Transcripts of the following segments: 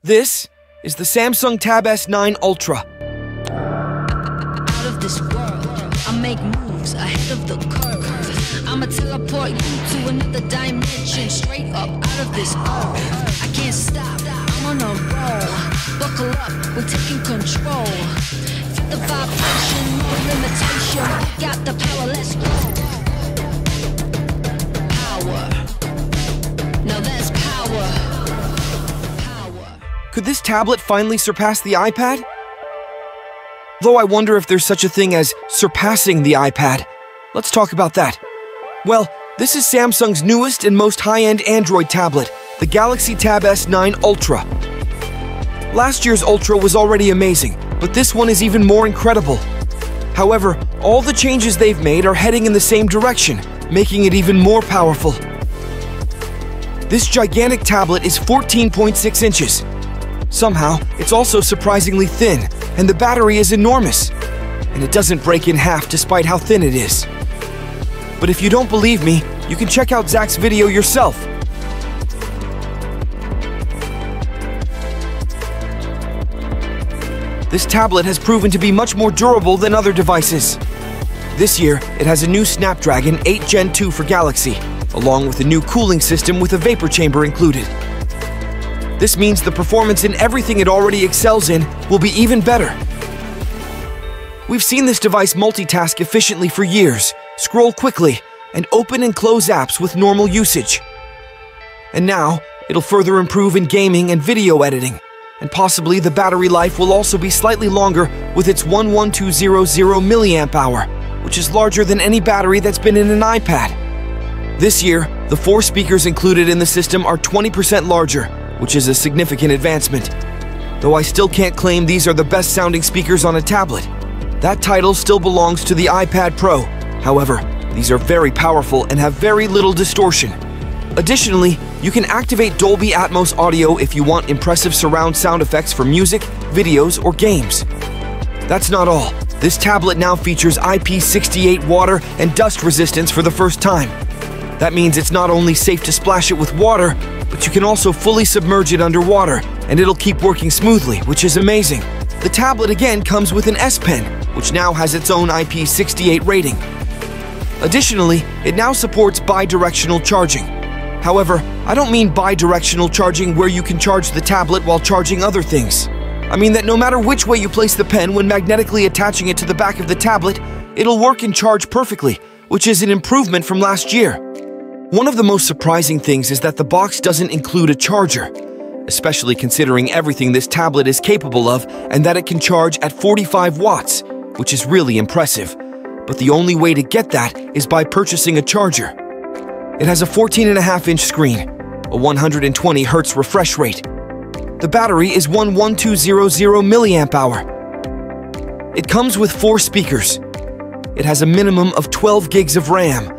This is the Samsung Tab S9 Ultra. Out of this world, I make moves ahead of the curve. I'ma teleport you to another dimension, straight up out of this earth. I can't stop, I'm on a roll. Buckle up, we're taking control. Feel the vibration, no limitation. We got the power, let's go. Power. Now that's power. Could this tablet finally surpass the iPad? Though I wonder if there's such a thing as surpassing the iPad. Let's talk about that. Well, this is Samsung's newest and most high-end Android tablet, the Galaxy Tab S9 Ultra. Last year's Ultra was already amazing, but this one is even more incredible. However, all the changes they've made are heading in the same direction, making it even more powerful. This gigantic tablet is 14.6 inches. Somehow, it's also surprisingly thin, and the battery is enormous. And it doesn't break in half despite how thin it is. But if you don't believe me, you can check out Zach's video yourself. This tablet has proven to be much more durable than other devices. This year, it has a new Snapdragon 8 Gen 2 for Galaxy, along with a new cooling system with a vapor chamber included. This means the performance in everything it already excels in will be even better. We've seen this device multitask efficiently for years, scroll quickly, and open and close apps with normal usage. And now, it'll further improve in gaming and video editing, and possibly the battery life will also be slightly longer with its 11200 mAh, which is larger than any battery that's been in an iPad. This year, the 4 speakers included in the system are 20% larger, which is a significant advancement. Though I still can't claim these are the best sounding speakers on a tablet. That title still belongs to the iPad Pro. However, these are very powerful and have very little distortion. Additionally, you can activate Dolby Atmos audio if you want impressive surround sound effects for music, videos, or games. That's not all. This tablet now features IP68 water and dust resistance for the first time. That means it's not only safe to splash it with water, but you can also fully submerge it underwater, and it'll keep working smoothly, which is amazing. The tablet again comes with an S Pen, which now has its own IP68 rating. Additionally, it now supports bi-directional charging. However, I don't mean bi-directional charging where you can charge the tablet while charging other things. I mean that no matter which way you place the pen when magnetically attaching it to the back of the tablet, it'll work and charge perfectly, which is an improvement from last year. One of the most surprising things is that the box doesn't include a charger, especially considering everything this tablet is capable of and that it can charge at 45 watts, which is really impressive. But the only way to get that is by purchasing a charger. It has a 14.5-inch screen, a 120 Hz refresh rate. The battery is 11200 mAh. It comes with 4 speakers. It has a minimum of 12 gigs of RAM.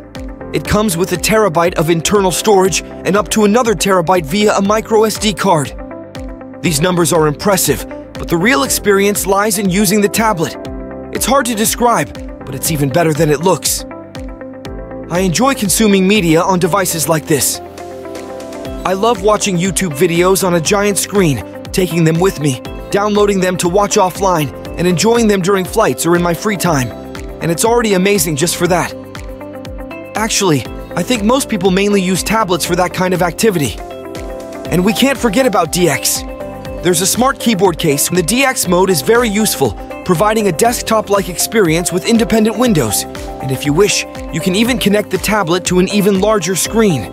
It comes with a terabyte of internal storage and up to another terabyte via a microSD card. These numbers are impressive, but the real experience lies in using the tablet. It's hard to describe, but it's even better than it looks. I enjoy consuming media on devices like this. I love watching YouTube videos on a giant screen, taking them with me, downloading them to watch offline, and enjoying them during flights or in my free time. And it's already amazing just for that. Actually, I think most people mainly use tablets for that kind of activity. And we can't forget about DX. There's a smart keyboard case, and the DX mode is very useful, providing a desktop-like experience with independent windows. And if you wish, you can even connect the tablet to an even larger screen.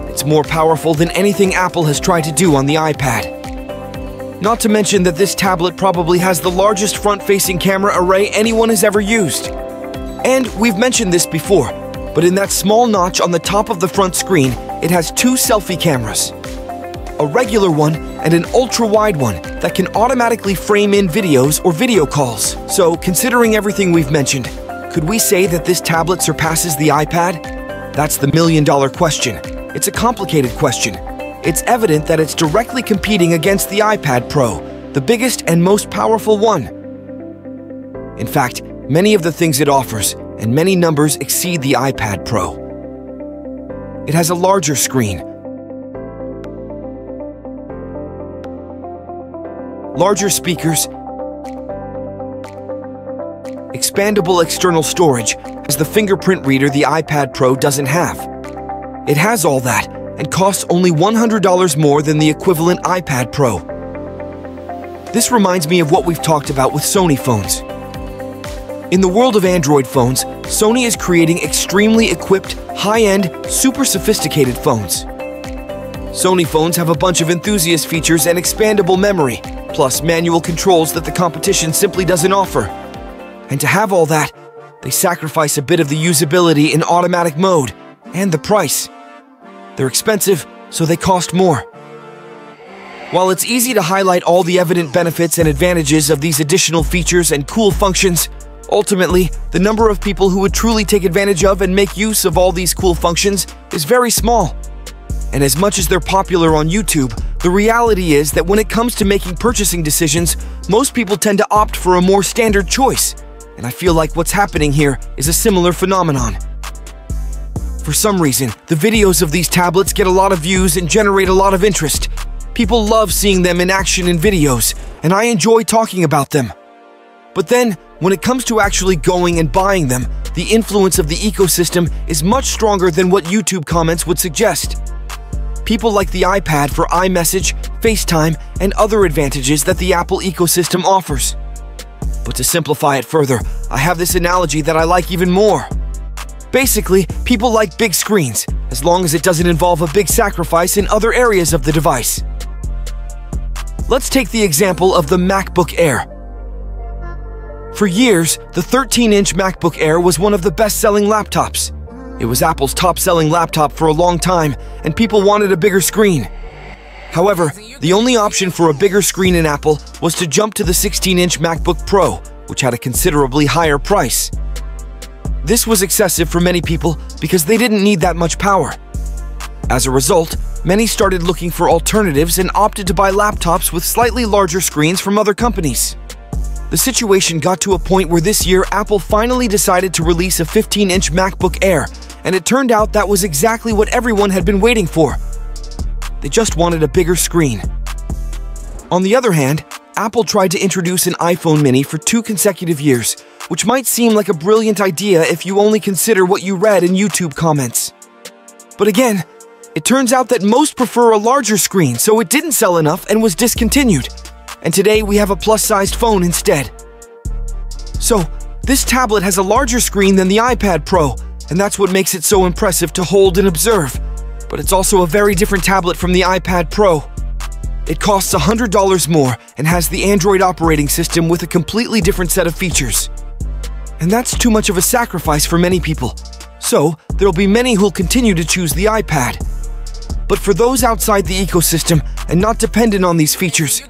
It's more powerful than anything Apple has tried to do on the iPad. Not to mention that this tablet probably has the largest front-facing camera array anyone has ever used. And we've mentioned this before, but in that small notch on the top of the front screen, it has 2 selfie cameras. A regular one and an ultra-wide one that can automatically frame in videos or video calls. So, considering everything we've mentioned, could we say that this tablet surpasses the iPad? That's the million-dollar question. It's a complicated question. It's evident that it's directly competing against the iPad Pro, the biggest and most powerful one. In fact, many of the things it offers and many numbers exceed the iPad Pro. It has a larger screen, larger speakers, expandable external storage, as the fingerprint reader the iPad Pro doesn't have. It has all that and costs only $100 more than the equivalent iPad Pro. This reminds me of what we've talked about with Sony phones. In the world of Android phones, Sony is creating extremely equipped, high-end, super sophisticated phones. Sony phones have a bunch of enthusiast features and expandable memory, plus manual controls that the competition simply doesn't offer. And to have all that, they sacrifice a bit of the usability in automatic mode, and the price. They're expensive, so they cost more. While it's easy to highlight all the evident benefits and advantages of these additional features and cool functions, ultimately, the number of people who would truly take advantage of and make use of all these cool functions is very small. And as much as they're popular on YouTube, the reality is that when it comes to making purchasing decisions, most people tend to opt for a more standard choice. And I feel like what's happening here is a similar phenomenon. For some reason, the videos of these tablets get a lot of views and generate a lot of interest. People love seeing them in action in videos, and I enjoy talking about them. But then, when it comes to actually going and buying them, the influence of the ecosystem is much stronger than what YouTube comments would suggest. People like the iPad for iMessage, FaceTime, and other advantages that the Apple ecosystem offers. But to simplify it further, I have this analogy that I like even more. Basically, people like big screens, as long as it doesn't involve a big sacrifice in other areas of the device. Let's take the example of the MacBook Air. For years, the 13-inch MacBook Air was one of the best-selling laptops. It was Apple's top-selling laptop for a long time, and people wanted a bigger screen. However, the only option for a bigger screen in Apple was to jump to the 16-inch MacBook Pro, which had a considerably higher price. This was excessive for many people because they didn't need that much power. As a result, many started looking for alternatives and opted to buy laptops with slightly larger screens from other companies. The situation got to a point where this year Apple finally decided to release a 15-inch MacBook Air, and it turned out that was exactly what everyone had been waiting for. They just wanted a bigger screen. On the other hand, Apple tried to introduce an iPhone mini for 2 consecutive years, which might seem like a brilliant idea if you only consider what you read in YouTube comments. But again, it turns out that most prefer a larger screen, so it didn't sell enough and was discontinued. And today we have a plus-sized phone instead. So, this tablet has a larger screen than the iPad Pro, and that's what makes it so impressive to hold and observe. But it's also a very different tablet from the iPad Pro. It costs $100 more and has the Android operating system with a completely different set of features. And that's too much of a sacrifice for many people. So, there'll be many who'll continue to choose the iPad. But for those outside the ecosystem and not dependent on these features,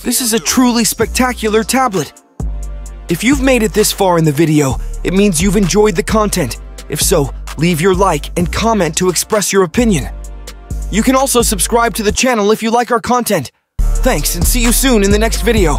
this is a truly spectacular tablet. If you've made it this far in the video, it means you've enjoyed the content. If so, leave your like and comment to express your opinion. You can also subscribe to the channel if you like our content. Thanks, and see you soon in the next video.